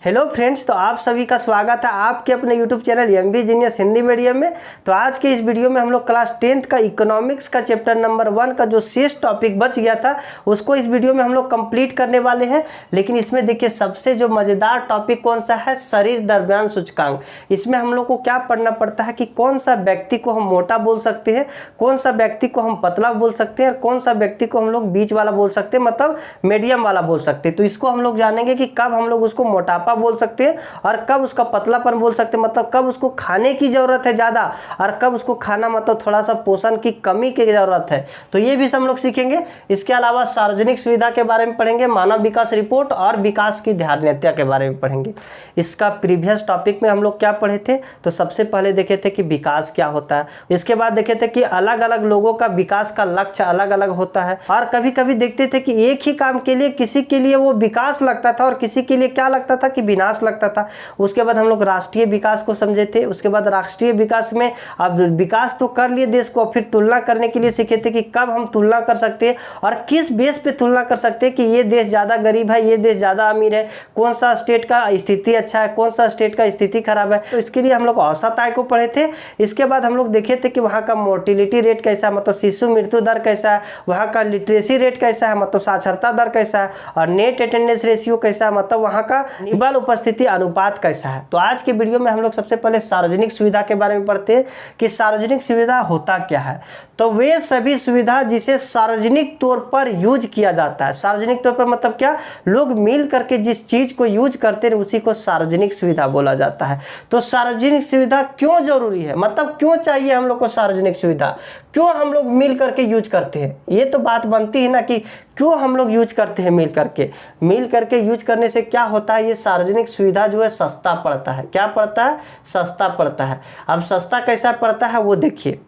Hello friends, तो आप सभी का स्वागत है आपके अपने YouTube channel MB genius Hindi medium में। तो आज के इस वीडियो में हम लोग क्लास 10th का इकोनॉमिक्स का चैप्टर नंबर 1 का जो शेष टॉपिक बच गया था उसको इस वीडियो में हम लोग कंप्लीट करने वाले हैं। लेकिन इसमें देखिए सबसे जो मज़ेदार टॉपिक कौन सा है, शरीर द्रव्यमान सूचकांक। इसमें हम लोग को क्या पढ़ना पड़ता है कि कौन सा व्यक्ति को हम मोटा बोल सकते हैं, कौन सा व्यक्ति को हम पतला बोल सकते हैं और कौन सा व्यक्ति को हम लोग बीच वाला बोल सकते हैं, मतलब मीडियम वाला बोल सकते हैं। तो इसको हम लोग जानेंगे कि कब हम लोग उसको मोटापा बोल सकते हैं और कब उसका पतलापन बोल सकते हैं, मतलब कब उसको खाने की जरूरत है ज़्यादा और कब उसको खाना मतलब थोड़ा सा पोषण की कमी की जरूरत है। तो ये भी हम लोग सीखेंगे। इसके अलावा सार्वजनिक सुविधा के बारे में पढ़ेंगे, मानव विकास रिपोर्ट और विकास की ध्यानीयता के बारे में पढ़ेंगे। इसका प्रीवियस टॉपिक में हम लोग क्या पढ़े थे, तो सबसे पहले देखे थे कि विकास क्या होता है। इसके बाद देखे थे कि अलग अलग लोगों का विकास का लक्ष्य अलग अलग होता है और कभी कभी देखते थे कि एक ही काम के लिए किसी के लिए वो विकास लगता था और किसी के लिए क्या लगता था कि विनाश लगता था। उसके बाद हम लोग राष्ट्रीय विकास को समझे थे। उसके बाद राष्ट्रीय विकास में अब विकास तो कर लिए देश को, फिर तुलना करने के लिए सीखे थे कि कब हम तुलना कर सकते हैं और किस बेस पे तुलना कर सकते हैं कि ये देश ज़्यादा गरीब है, ये देश ज़्यादा अमीर है, कौन सा स्टेट का स्थिति अच्छा है, कौन सा स्टेट का स्थिति खराब है। तो इसके लिए हम लोग औसत आय को पढ़े थे। इसके बाद हम लोग देखे थे कि वहाँ का मोर्टिलिटी रेट कैसा है, मतलब शिशु मृत्यु दर कैसा है, वहाँ का लिटरेसी रेट कैसा है, मतलब साक्षरता दर कैसा है, और नेट अटेंडेंस रेशियो कैसा है, मतलब वहाँ का निबल उपस्थिति अनुपात कैसा है। तो आज के वीडियो में हम लोग सबसे पहले सार्वजनिक सुविधा के बारे में पढ़ते हैं कि सार्वजनिक सुविधा होता क्या है। तो वे सभी सुविधा जिसे सार्वजनिक तौर पर यूज किया जाता है। सार्वजनिक तौर पर मतलब क्या, लोग मिल करके जिस चीज को यूज करते हैं उसी को सार्वजनिक सुविधा बोला जाता है। तो सार्वजनिक सुविधा क्यों जरूरी है, मतलब क्यों चाहिए हम लोग को सार्वजनिक सुविधा, क्यों हम लोग मिल करके यूज करते हैं। ये तो बात बनती है ना कि क्यों हम लोग यूज करते हैं मिल करके यूज करने से क्या होता है, ये सार्वजनिक सुविधा जो है सस्ता पड़ता है। क्या पड़ता है, सस्ता पड़ता है। अब सस्ता कैसा पड़ता है वो देखिए।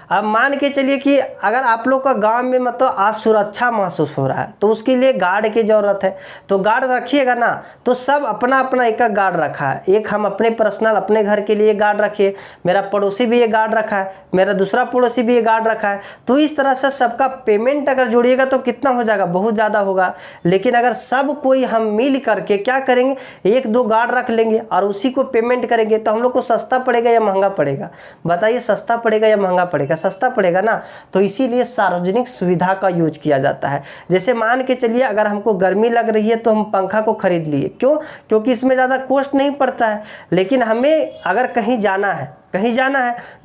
अब मान के चलिए कि अगर आप लोग का गांव में मतलब असुरक्षा महसूस हो रहा है तो उसके लिए गार्ड की ज़रूरत है। तो गार्ड रखिएगा ना, तो सब अपना अपना एक गार्ड रखा है। एक हम अपने पर्सनल अपने घर के लिए गार्ड रखिए, मेरा पड़ोसी भी ये गार्ड रखा है, मेरा दूसरा पड़ोसी भी ये गार्ड रखा है। तो इस तरह से सबका पेमेंट अगर जोड़िएगा तो कितना हो जाएगा, बहुत ज़्यादा होगा। लेकिन अगर सब कोई हम मिल करके क्या करेंगे, एक दो गार्ड रख लेंगे और उसी को पेमेंट करेंगे तो हम लोग को सस्ता पड़ेगा या महंगा पड़ेगा, बताइए। सस्ता पड़ेगा या महंगा पड़ेगा, सस्ता पड़ेगा ना। तो इसीलिए सार्वजनिक सुविधा का यूज किया जाता है। जैसे मान के चलिए अगर हमको गर्मी लग रही है तो हम पंखा को खरीद लिए, क्यों, क्योंकि इसमें ज़्यादा कॉस्ट नहीं पड़ता है। लेकिन हमें अगर कहीं जाना है,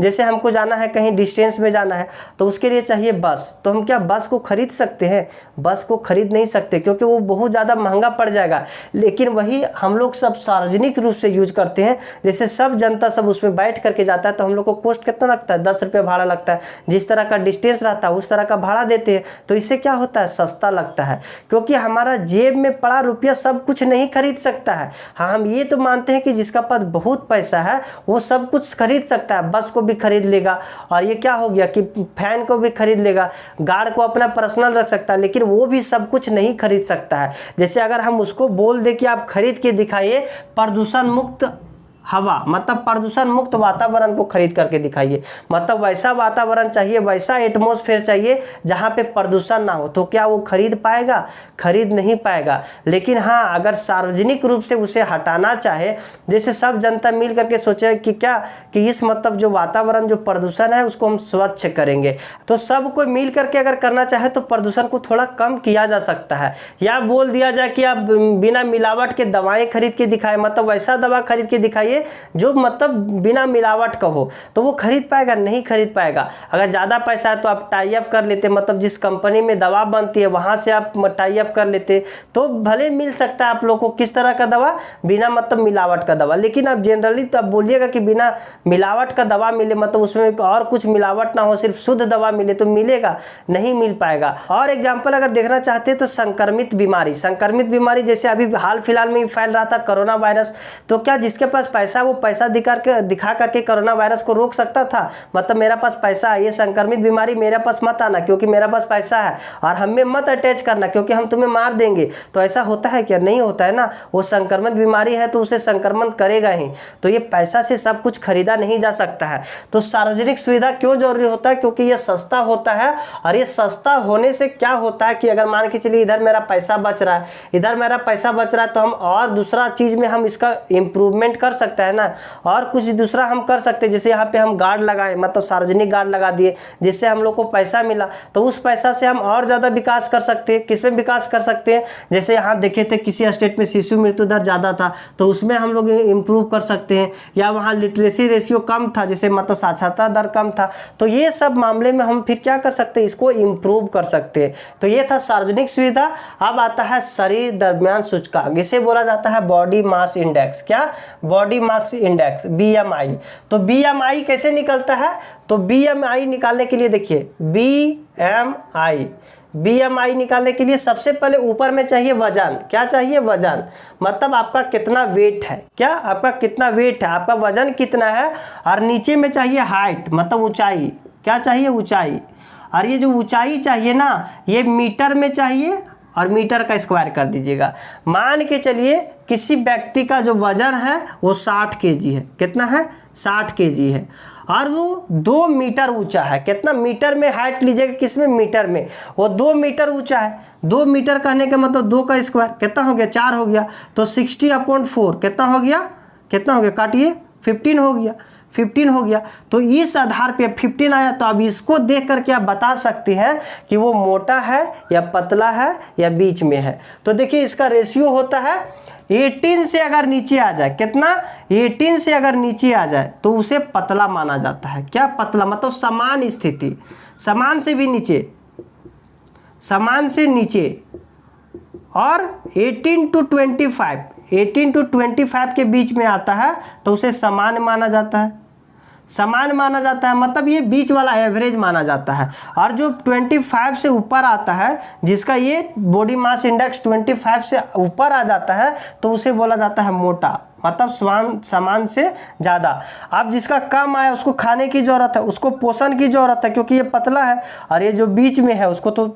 जैसे हमको जाना है कहीं डिस्टेंस में जाना है तो उसके लिए चाहिए बस। तो हम क्या बस को खरीद सकते हैं, बस को खरीद नहीं सकते क्योंकि वो बहुत ज़्यादा महंगा पड़ जाएगा। लेकिन वही हम लोग सब सार्वजनिक रूप से यूज करते हैं, जैसे सब जनता सब उसमें बैठ करके जाता है तो हम लोग को कॉस्ट कितना लगता है, 10 रुपये भाड़ा लगता है। जिस तरह का डिस्टेंस रहता है उस तरह का भाड़ा देते हैं। तो इससे क्या होता है, सस्ता लगता है, क्योंकि हमारा जेब में पड़ा रुपया सब कुछ नहीं खरीद सकता है। हाँ, हम ये तो मानते हैं कि जिसका पास बहुत पैसा है वो सब कुछ खरीद सकता है, बस को भी खरीद लेगा और ये क्या हो गया कि फैन को भी खरीद लेगा, गार्ड को अपना पर्सनल रख सकता है, लेकिन वो भी सब कुछ नहीं खरीद सकता है। जैसे अगर हम उसको बोल दे कि आप खरीद के दिखाइए प्रदूषण मुक्त हवा, मतलब प्रदूषण मुक्त वातावरण को खरीद करके दिखाइए, मतलब वैसा वातावरण चाहिए, वैसा एटमॉस्फेयर चाहिए जहाँ पे प्रदूषण ना हो, तो क्या वो खरीद पाएगा, खरीद नहीं पाएगा। लेकिन हाँ, अगर सार्वजनिक रूप से उसे हटाना चाहे, जैसे सब जनता मिल करके सोचे कि क्या कि इस मतलब जो वातावरण जो प्रदूषण है उसको हम स्वच्छ करेंगे, तो सब कोई मिल करके अगर करना चाहे तो प्रदूषण को थोड़ा कम किया जा सकता है। या बोल दिया जाए कि आप बिना मिलावट के दवाएँ खरीद के दिखाए, मतलब वैसा दवा खरीद के दिखाइए जो मतलब बिना मिलावट का हो, तो वो खरीद पाएगा, नहीं खरीद पाएगा। अगर ज़्यादा पैसा है तो आप टाई अप कर लेते, मतलब जिस कंपनी में दवा बनती है वहाँ से आप टाई अप कर लेते तो भले मिल सकता है आप लोग को किस तरह का दवा, बिना मतलब मिलावट का दवा। लेकिन आप जनरली तो आप बोलिएगा कि बिना मिलावट का दवा मिले, मतलब उसमें और कुछ मिलावट ना हो, सिर्फ शुद्ध दवा मिले, तो मिलेगा, नहीं मिल पाएगा। और एग्जाम्पल अगर देखना चाहते हैं तो संक्रमित बीमारी जैसे अभी हाल फिलहाल में फैल रहा था कोरोना वायरस, तो क्या जिसके पास पैसा वो पैसा दिखा करके कोरोना वायरस को रोक सकता था। मतलब मेरा पास पैसा है, ये संक्रमित बीमारी मेरे पास मत आना क्योंकि मेरा पास पैसा है, और हमें मत अटैच करना क्योंकि हम तुम्हें मार देंगे। तो ऐसा होता है क्या? नहीं होता है ना। वो संक्रमित बीमारी है तो उसे संक्रमण करेगा ही। तो ये पैसा से सब कुछ खरीदा नहीं जा सकता है। तो सार्वजनिक सुविधा क्यों जरूरी होता है? क्योंकि ये सस्ता होता है, और ये सस्ता होने से क्या होता है कि अगर मान के चलिए इधर मेरा पैसा बच रहा है, इधर मेरा पैसा बच रहा है, तो हम और दूसरा चीज़ में हम इसका इम्प्रूवमेंट कर सकते हैं ना, और कुछ दूसरा हम कर सकते हैं। जैसे यहाँ पे हम गार्ड लगाए, मतलब सार्वजनिक गार्ड लगा दिए, जिससे हम लोग को पैसा मिला, तो उस पैसा से हम और ज़्यादा विकास कर सकते हैं। किस में विकास कर सकते हैं? जैसे यहाँ देखे थे किसी स्टेट में शिशु मृत्यु दर ज़्यादा था, तो उसमें हम लोग इम्प्रूव कर सकते हैं। या वहाँ लिटरेसी रेशियो कम था, जैसे मतलब साक्षरता दर कम था, तो ये सब मामले में हम फिर क्या कर सकते हैं? इसको इम्प्रूव कर सकते हैं। तो ये था सार्वजनिक सुविधा। अब आता है शरीर द्रव्यमान सूचकांक, इसे बोला जाता है बॉडी मास इंडेक्स। क्या? Body mass index, BMI। तो BMI कैसे निकलता है? तो BMI निकालने के लिए देखिए, BMI निकालने के लिए सबसे पहले ऊपर में चाहिए वजन। क्या चाहिए? वजन। मतलब आपका कितना वेट है। क्या? आपका कितना वेट है, आपका वजन कितना है। और नीचे में चाहिए हाइट, मतलब ऊंचाई। क्या चाहिए? ऊंचाई। और ये जो ऊंचाई चाहिए ना, ये मीटर में चाहिए, और मीटर का स्क्वायर कर दीजिएगा। मान के चलिए किसी व्यक्ति का जो वजन है वो 60 kg है। कितना है? 60 kg है, और वो 2 मीटर ऊंचा है। कितना मीटर में हाइट लीजिएगा? किसमें? मीटर में। वो 2 मीटर ऊंचा है। 2 मीटर कहने का मतलब 2 का स्क्वायर कितना हो गया? 4 हो गया। तो 60/4 कितना हो गया? कितना हो गया? काटिए, 15 हो गया। 15 हो गया। तो इस आधार पे 15 आया, तो अब इसको देख करके आप बता सकते हैं कि वो मोटा है या पतला है या बीच में है। तो देखिए इसका रेशियो होता है 18 से अगर नीचे आ जाए। कितना? 18 से अगर नीचे आ जाए तो उसे पतला माना जाता है। क्या? पतला। मतलब समान स्थिति, समान से भी नीचे, समान से नीचे। और 18 to 25 के बीच में आता है तो उसे समान माना जाता है। समान माना जाता है मतलब ये बीच वाला एवरेज माना जाता है। और जो 25 से ऊपर आता है, जिसका ये बॉडी मास इंडेक्स 25 से ऊपर आ जाता है, तो उसे बोला जाता है मोटा, मतलब समान से ज़्यादा। अब जिसका कम आया उसको खाने की ज़रूरत है, उसको पोषण की ज़रूरत है क्योंकि ये पतला है। और ये जो बीच में है उसको तो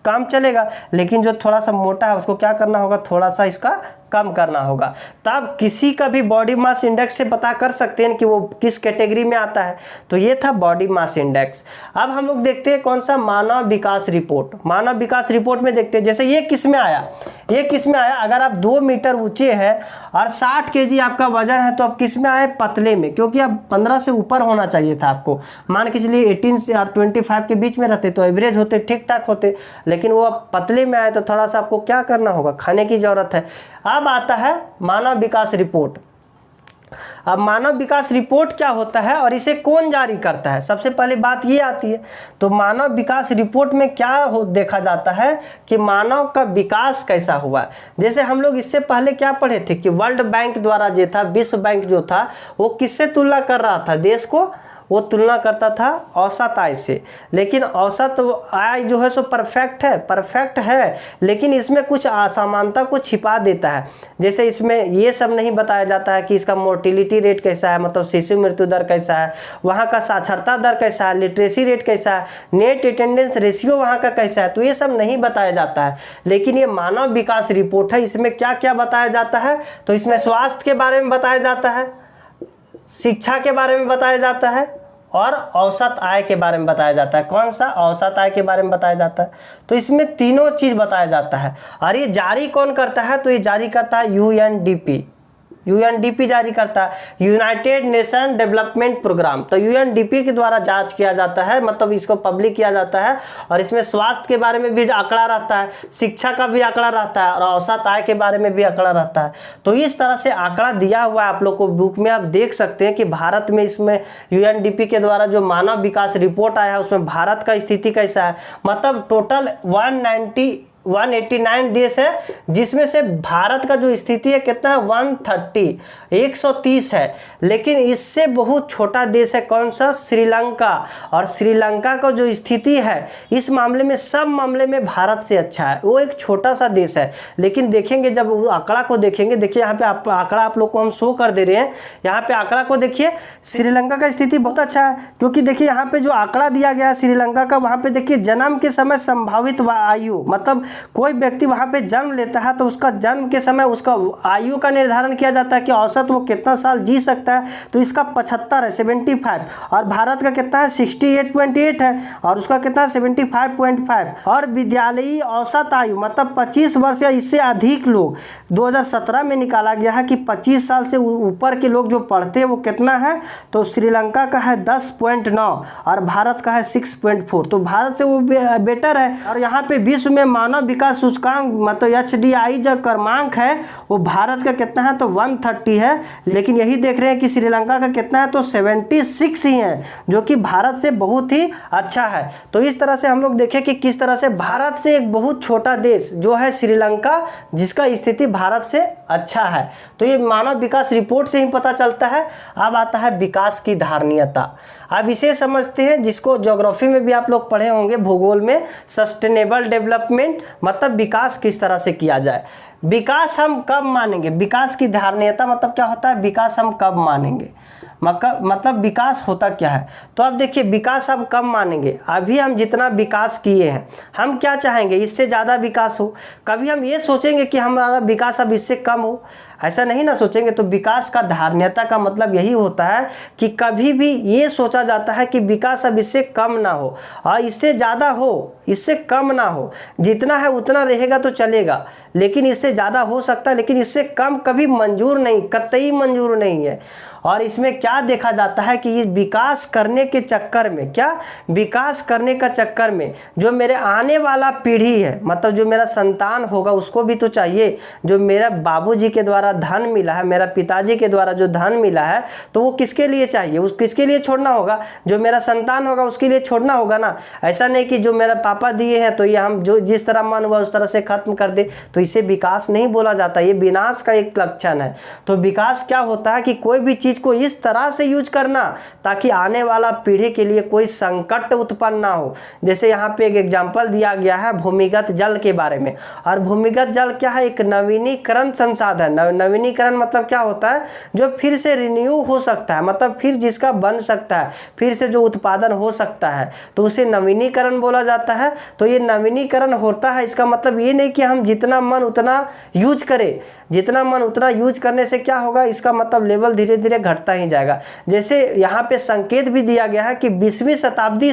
काम चलेगा, लेकिन जो थोड़ा सा मोटा है उसको क्या करना होगा? थोड़ा सा इसका कम करना होगा। तब किसी का भी बॉडी मास इंडेक्स से पता कर सकते हैं कि वो किस कैटेगरी में आता है। तो ये था बॉडी मास इंडेक्स। अब हम लोग देखते हैं कौन सा? मानव विकास रिपोर्ट। मानव विकास रिपोर्ट में देखते हैं, जैसे ये किस में आया? ये किस में आया? अगर आप 2 मीटर ऊंचे हैं और 60 kg आपका वजन है, तो आप किस में आए? पतले में, क्योंकि आप 15 से ऊपर होना चाहिए था आपको। मान के चलिए 18 से और 25 के बीच में रहते तो एवरेज होते, ठीक ठाक होते, लेकिन वो आप पतले में आए तो थोड़ा सा आपको क्या करना होगा? खाने की ज़रूरत है। अब आता है मानव विकास रिपोर्ट। अब मानव विकास रिपोर्ट क्या होता है और इसे कौन जारी करता है? सबसे पहले बात ये आती है। तो मानव विकास रिपोर्ट में क्या देखा जाता है कि मानव का विकास कैसा हुआ। जैसे हम लोग इससे पहले क्या पढ़े थे कि वर्ल्ड बैंक द्वारा जो था, विश्व बैंक जो था, वो किससे तुलना कर रहा था? देश को वो तुलना करता था औसत आय से। लेकिन औसत आय जो है सो परफेक्ट है, लेकिन इसमें कुछ असमानता को छिपा देता है। जैसे इसमें ये सब नहीं बताया जाता है कि इसका मोर्टिलिटी रेट कैसा है, मतलब शिशु मृत्यु दर कैसा है, वहाँ का साक्षरता दर कैसा है, लिटरेसी रेट कैसा है, नेट अटेंडेंस रेशियो वहाँ का कैसा है, तो ये सब नहीं बताया जाता है। लेकिन ये मानव विकास रिपोर्ट है, इसमें क्या क्या बताया जाता है? तो इसमें स्वास्थ्य के बारे में बताया जाता है, शिक्षा के बारे में बताया जाता है, और औसत आय के बारे में बताया जाता है। कौन सा? औसत आय के बारे में बताया जाता है। तो इसमें तीनों चीज़ बताया जाता है। और ये जारी कौन करता है? तो ये जारी करता है यूएनडीपी जारी करता है, यूनाइटेड नेशन डेवलपमेंट प्रोग्राम। तो यूएनडीपी के द्वारा जांच किया जाता है, मतलब इसको पब्लिक किया जाता है। और इसमें स्वास्थ्य के बारे में भी आंकड़ा रहता है, शिक्षा का भी आंकड़ा रहता है, और औसत आय के बारे में भी आंकड़ा रहता है। तो इस तरह से आंकड़ा दिया हुआ है आप लोग को बुक में। आप देख सकते हैं कि भारत में इसमें यूएनडीपी के द्वारा जो मानव विकास रिपोर्ट आया है उसमें भारत का स्थिति कैसा है। मतलब टोटल 189 देश है, जिसमें से भारत का जो स्थिति है कितना है 130 है। लेकिन इससे बहुत छोटा देश है कौन सा, श्रीलंका। और श्रीलंका का जो स्थिति है इस मामले में, सब मामले में भारत से अच्छा है। वो एक छोटा सा देश है, लेकिन देखेंगे जब आंकड़ा को देखेंगे, देखिए यहाँ पे आंकड़ा आप लोग को हम शो कर दे रहे हैं। यहाँ पे आंकड़ा को देखिए, श्रीलंका का स्थिति बहुत अच्छा है, क्योंकि देखिए यहाँ पे जो आंकड़ा दिया गया है श्रीलंका का, वहाँ पे देखिए जन्म के समय संभावित आयु, मतलब कोई व्यक्ति वहाँ पे जन्म लेता है तो उसका जन्म के समय उसका आयु का निर्धारण किया जाता है कि औसत वो कितना साल जी सकता है। तो इसका 75 है, 75। और भारत का कितना है 68.8 है, और उसका कितना है 75.5। और विद्यालयी औसत आयु मतलब 25 वर्ष या इससे अधिक लोग 2017 में निकाला गया है कि 25 साल से ऊपर के लोग जो पढ़ते हैं वो कितना है, तो श्रीलंका का है 10.9 और भारत का है 6.4। तो भारत से वो बेटर है। और यहाँ पे विश्व में मानव विकास सूचकांक मतलब HDI जो क्रमांक है वो भारत का कितना है, तो 130 है। लेकिन यही देख रहे हैं कि श्रीलंका का कितना है, तो 76 ही है, जो कि भारत से बहुत ही अच्छा है। तो इस तरह से हम लोग देखें कि किस तरह से भारत से एक बहुत छोटा देश जो है श्रीलंका, जिसका स्थिति भारत से अच्छा है। तो ये मानव विकास रिपोर्ट से ही पता चलता है। अब आता है विकास की धारणीयता। अब इसे समझते हैं, जिसको ज्योग्राफी में भी आप लोग पढ़े होंगे, भूगोल में, सस्टेनेबल डेवलपमेंट मतलब विकास किस तरह से किया जाए। विकास हम कब मानेंगे, विकास की धारणीयता मतलब क्या होता है, विकास हम कब मानेंगे, मतलब विकास होता क्या है। तो अब देखिए विकास हम कब मानेंगे, अभी हम जितना विकास किए हैं, हम क्या चाहेंगे इससे ज़्यादा विकास हो। कभी हम ये सोचेंगे कि हमारा विकास अब इससे कम हो, ऐसा नहीं ना सोचेंगे। तो विकास का धारणीयता का मतलब यही होता है कि कभी भी ये सोचा जाता है कि विकास अब इससे कम ना हो और इससे ज़्यादा हो, इससे कम ना हो। जितना है उतना रहेगा तो चलेगा, लेकिन इससे ज़्यादा हो सकता है, लेकिन इससे कम कभी मंजूर नहीं, कतई मंजूर नहीं है। और इसमें क्या देखा जाता है कि ये विकास करने के चक्कर में, क्या विकास करने का चक्कर में जो मेरे आने वाला पीढ़ी है, मतलब जो मेरा संतान होगा उसको भी तो चाहिए। जो मेरा बाबूजी के द्वारा धन मिला है, मेरा पिताजी के द्वारा जो धन मिला है, तो वो किसके लिए चाहिए, उस किसके लिए छोड़ना होगा, जो मेरा संतान होगा उसके लिए छोड़ना होगा ना। ऐसा नहीं कि जो मेरा पापा दिए हैं तो ये हम जो जिस तरह मन हुआ उस तरह से खत्म कर दे, तो इसे विकास नहीं बोला जाता, ये विनाश का एक लक्षण है। तो विकास क्या होता है कि कोई भी चीज को इस तरह से यूज करना ताकि आने वाला पीढ़ी के लिए कोई संकट उत्पन्न ना हो। जैसे यहाँ पे एक एग्जांपल दिया गया है भूमिगत जल के बारे में। और भूमिगत जल क्या है, एक नवीनीकरण संसाधन। नवीनीकरण मतलब क्या होता है, जो फिर से रिन्यू हो सकता है, मतलब फिर जिसका बन सकता है, फिर से जो उत्पादन हो सकता है, तो उसे नवीनीकरण बोला जाता है। तो ये नवीनीकरण होता है, इसका मतलब ये नहीं कि हम जितना मन उतना यूज करें, जितना मन उतना यूज करने से क्या होगा, इसका मतलब लेवल धीरे धीरे घटता ही जाएगा। जैसे यहाँ पे संकेत भी दिया गया है कि 20वीं शताब्दी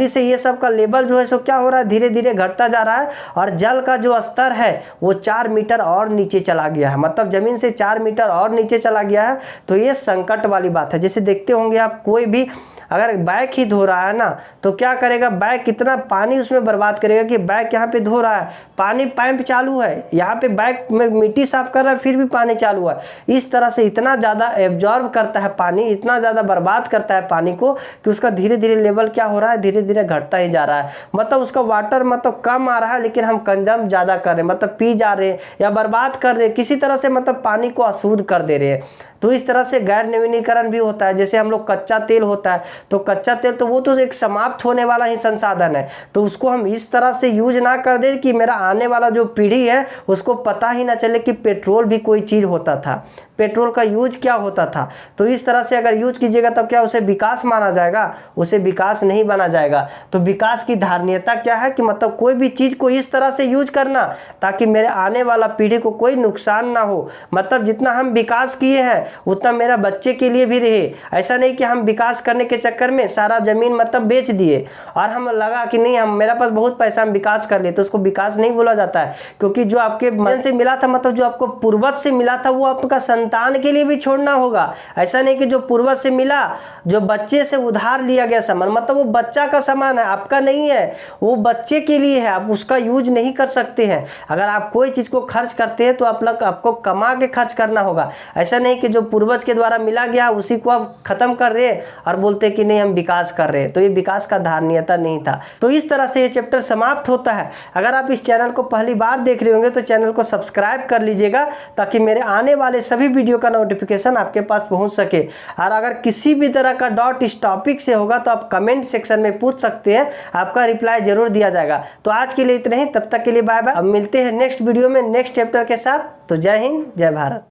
से ये सब का लेवल जो है सो क्या हो रहा है, धीरे धीरे घटता जा रहा है। और जल का जो स्तर है वो 4 मीटर और नीचे चला गया है, मतलब जमीन से 4 मीटर और नीचे चला गया है। तो ये संकट वाली बात है। जैसे देखते होंगे आप, कोई भी अगर बाइक ही धो रहा है ना, तो क्या करेगा, बाइक कितना पानी उसमें बर्बाद करेगा कि बाइक यहाँ पे धो रहा है, पानी पाइप चालू है, यहाँ पे बाइक में मिट्टी साफ कर रहा है, फिर भी पानी चालू है। इस तरह से इतना ज़्यादा एब्जॉर्ब करता है पानी, इतना ज़्यादा बर्बाद करता है पानी को कि उसका धीरे धीरे लेवल क्या हो रहा है, धीरे धीरे घटता ही जा रहा है। मतलब उसका वाटर मतलब कम आ रहा है, लेकिन हम कंजम ज़्यादा कर रहे हैं, मतलब पी जा रहे हैं या बर्बाद कर रहे हैं, किसी तरह से मतलब पानी को अशुद्ध कर दे रहे हैं। तो इस तरह से गैर नवीनीकरण भी होता है। जैसे हम लोग कच्चा तेल होता है, तो कच्चा तेल तो वो तो एक समाप्त होने वाला ही संसाधन है, तो उसको हम इस तरह से यूज ना कर दे कि मेरा आने वाला जो पीढ़ी है उसको पता ही ना चले कि पेट्रोल भी कोई चीज़ होता था, पेट्रोल का यूज क्या होता था। तो इस तरह से अगर यूज कीजिएगा तब क्या उसे विकास माना जाएगा, उसे विकास नहीं माना जाएगा। तो विकास की धारणीयता क्या है कि मतलब कोई भी चीज़ को इस तरह से यूज करना ताकि मेरे आने वाला पीढ़ी को कोई नुकसान ना हो। मतलब जितना हम विकास किए हैं उतना मेरा बच्चे के लिए भी रहे। ऐसा नहीं कि हम विकास करने के चक्कर में सारा जमीन मतलब बेच दिए और हम लगा कि नहीं हम मेरा पास बहुत पैसा हम विकास कर लिए, तो उसको विकास नहीं बोला जाता है। क्योंकि जो आपके मन से मिला था, मतलब जो आपको पूर्वज से मिला था, वो आपका संतान के लिए भी छोड़ना होगा। ऐसा नहीं कि जो पूर्वज से मिला, जो बच्चे से उधार लिया गया सामान, मतलब वो बच्चा का सामान है, आपका नहीं है, वो बच्चे के लिए है, आप उसका यूज नहीं कर सकते हैं। अगर आप कोई चीज़ को खर्च करते हैं तो आपको कमा के खर्च करना होगा। ऐसा नहीं कि जो पूर्वज के द्वारा मिला गया उसी को आप खत्म कर रहे हैं और बोलते कि नहीं हम विकास कर रहे हैं, तो ये विकास का धारणीयता नहीं था। तो इस तरह से ये चैप्टर समाप्त होता है। अगर आप इस चैनल को पहली बार देख रहे होंगे तो चैनल को सब्सक्राइब कर लीजिएगा, ताकि मेरे आने वाले सभी वीडियो का नोटिफिकेशन आपके पास पहुंच सके। और अगर किसी भी तरह का डाउट इस टॉपिक से होगा तो आप कमेंट सेक्शन में पूछ सकते हैं, आपका रिप्लाई जरूर दिया जाएगा। तो आज के लिए इतना ही, तब तक के लिए बाय बाय। अब मिलते हैं नेक्स्ट वीडियो में नेक्स्ट चैप्टर के साथ। तो जय हिंद, जय भारत।